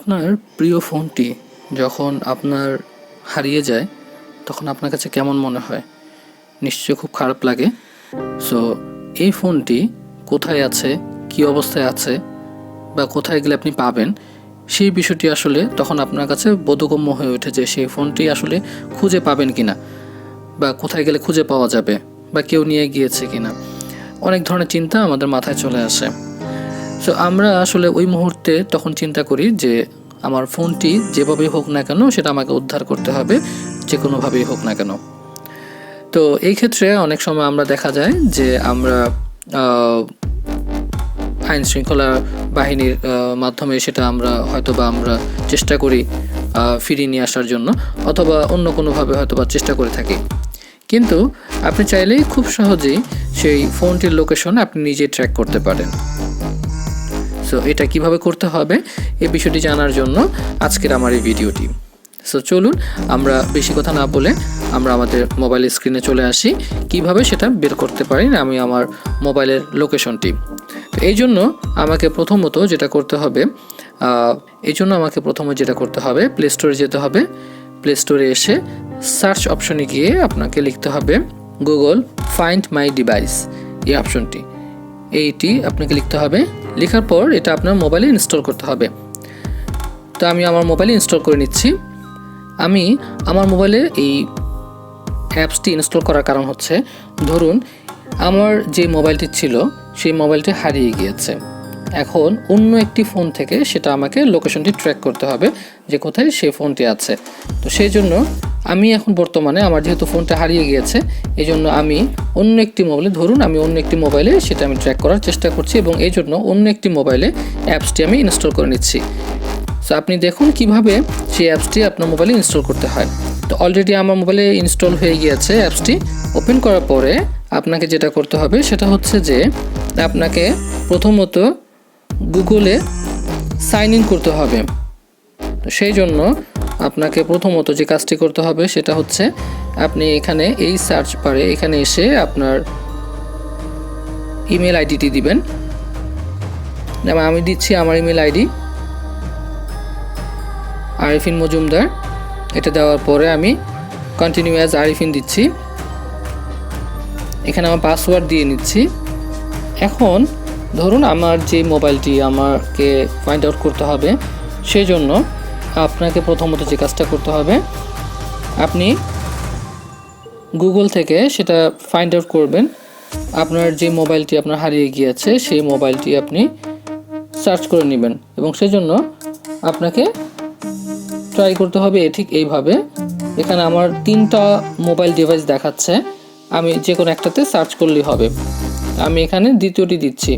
আপনার প্রিয় ফোনটি যখন আপনার হারিয়ে যায় তখন আপনার কাছে কেমন মনে হয়? নিশ্চয়ই খুব খারাপ লাগে। সো এই ফোনটি কোথায় আছে, কী অবস্থায় আছে বা কোথায় গেলে আপনি পাবেন, সেই বিষয়টি আসলে তখন আপনার কাছে বোধগম্য হয়ে ওঠে যে সেই ফোনটি আসলে খুঁজে পাবেন কিনা বা কোথায় গেলে খুঁজে পাওয়া যাবে বা কেউ নিয়ে গিয়েছে কিনা। অনেক ধরনের চিন্তা আমাদের মাথায় চলে আসে। সো আমরা আসলে ওই মুহূর্তে তখন চিন্তা করি যে আমার ফোনটি যেভাবেই হোক না কেন সেটা আমাকে উদ্ধার করতে হবে, যে কোনোভাবেই হোক না কেন। তো এই ক্ষেত্রে অনেক সময় আমরা দেখা যায় যে আমরা আইন শৃঙ্খলা বাহিনীর মাধ্যমে সেটা আমরা চেষ্টা করি ফিরিয়ে নিয়ে আসার জন্য, অথবা অন্য কোনোভাবে হয়তোবা চেষ্টা করে থাকি। কিন্তু আপনি চাইলেই খুব সহজেই সেই ফোনটির লোকেশন আপনি নিজে ট্র্যাক করতে পারেন। সো এটা কিভাবে করতে হবে এই বিষয়টি জানার জন্য আজকের আমার এই ভিডিওটি। সো চলুন আমরা বেশি কথা না বলে আমরা আমাদের মোবাইল স্ক্রিনে চলে আসি, কিভাবে সেটা বের করতে পারি আমি আমার মোবাইলের লোকেশনটি। তো এই জন্য আমাকে প্রথমে যেটা করতে হবে প্লে স্টোরে যেতে হবে। প্লে স্টোরে এসে সার্চ অপশনে গিয়ে আপনাকে লিখতে হবে গুগল ফাইন্ড মাই ডিভাইস, এই অপশনটি এইটি আপনাকে লিখতে হবে। লেখার পর এটা আপনার মোবাইলে ইনস্টল করতে হবে। তো আমি আমার মোবাইলে ইনস্টল করে নিচ্ছি। আমি আমার মোবাইলে এই অ্যাপসটি ইনস্টল করার কারণ হচ্ছে, ধরুন আমার যে মোবাইলটি ছিল সেই মোবাইলটি হারিয়ে গিয়েছে। এখন অন্য একটি ফোন থেকে সেটা আমাকে লোকেশনটি ট্র্যাক করতে হবে যে কোথায় সেই ফোনটি আছে। তো সেই জন্য আমি এখন বর্তমানে আমার যেহেতু ফোনটা হারিয়ে গিয়েছে, এই জন্য আমি অন্য একটি মোবাইলে সেটা আমি ট্র্যাক করার চেষ্টা করছি, এবং এই জন্য অন্য একটি মোবাইলে অ্যাপসটি আমি ইনস্টল করে নিচ্ছি। সো আপনি দেখুন কিভাবে সেই অ্যাপসটি আপনার মোবাইলে ইনস্টল করতে হয়। তো অলরেডি আমার মোবাইলে ইনস্টল হয়ে গিয়েছে অ্যাপসটি। ওপেন করার পরে আপনাকে যেটা করতে হবে সেটা হচ্ছে যে আপনাকে প্রথমত গুগলে সাইন ইন করতে হবে। তো সেই জন্য আপনাকে প্রথমত যে কাজটি করতে হবে সেটা হচ্ছে আপনি এখানে এই সার্চ বারে এখানে এসে আপনার ইমেল আইডিটি দিবেন। যেমন আমি দিচ্ছি আমার ইমেল আইডি আরিফিন মজুমদার। এটা দেওয়ার পরে আমি কন্টিনিউ অ্যাজ আরিফিন দিচ্ছি। এখানে আমার পাসওয়ার্ড দিয়ে নিচ্ছি। এখন ধরুন আমার যে মোবাইলটি আমাকে ফাইন্ড আউট করতে হবে, সেই জন্য আপনাকে প্রথমত যে কাজটা করতে হবে, আপনি গুগল থেকে সেটা ফাইন্ড আউট করবেন। আপনার যে মোবাইলটি আপনার হারিয়ে গিয়েছে সেই মোবাইলটি আপনি সার্চ করে নেবেন, এবং সেই জন্য আপনাকে ট্রাই করতে হবে ঠিক এইভাবে। এখানে আমার 3টা মোবাইল ডিভাইস দেখাচ্ছে, আমি যে কোনো একটাতে সার্চ করলেই হবে। আমি এখানে দ্বিতীয়টি দিচ্ছি,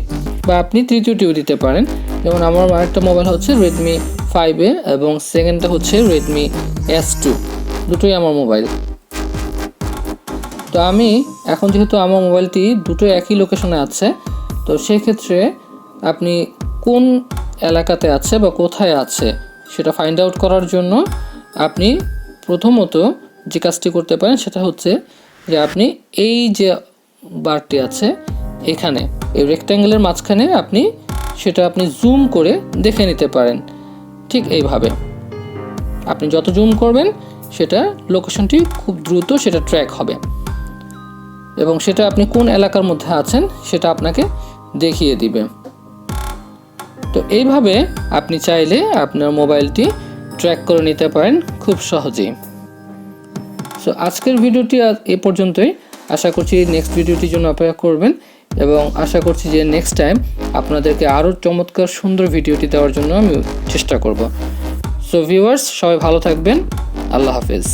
বা আপনি তৃতীয়টিও দিতে পারেন। যেমন আমার আরেকটা মোবাইল হচ্ছে রেডমি 5A এবং সেকেন্ডটা হচ্ছে রেডমি S2, দুটোই আমার মোবাইল। তো আমি এখন যেহেতু আমার মোবাইলটি দুটো একই লোকেশনে আছে, তো সেক্ষেত্রে আপনি কোন এলাকাতে আছে বা কোথায় আছে সেটা ফাইন্ড আউট করার জন্য আপনি প্রথমত যে কাজটি করতে পারেন সেটা হচ্ছে যে আপনি এই যে বারটি আছে এখানে এই রেক্ট্যাঙ্গেলের মাঝখানে আপনি জুম করে দেখে নিতে পারেন। ঠিক এইভাবে আপনি যত জুম করবেন সেটা লোকেশনটি খুব দ্রুত সেটা ট্র্যাক হবে, এবং সেটা আপনি কোন এলাকার মধ্যে আছেন সেটা আপনাকে দেখিয়ে দিবে। তো এইভাবে আপনি চাইলে আপনার মোবাইলটি ট্র্যাক করে নিতে পারেন খুব সহজেই। সো আজকের ভিডিওটি এ পর্যন্তই। আশা করছি নেক্সট ভিডিওটির জন্য অপেক্ষা করবেন, এবং আশা করছি যে নেক্সট টাইম আপনাদেরকে আরও চমৎকার সুন্দর ভিডিওটি দেওয়ার জন্য আমি চেষ্টা করব। সো ভিউয়ার্স, সবাই ভালো থাকবেন। আল্লাহ হাফেজ।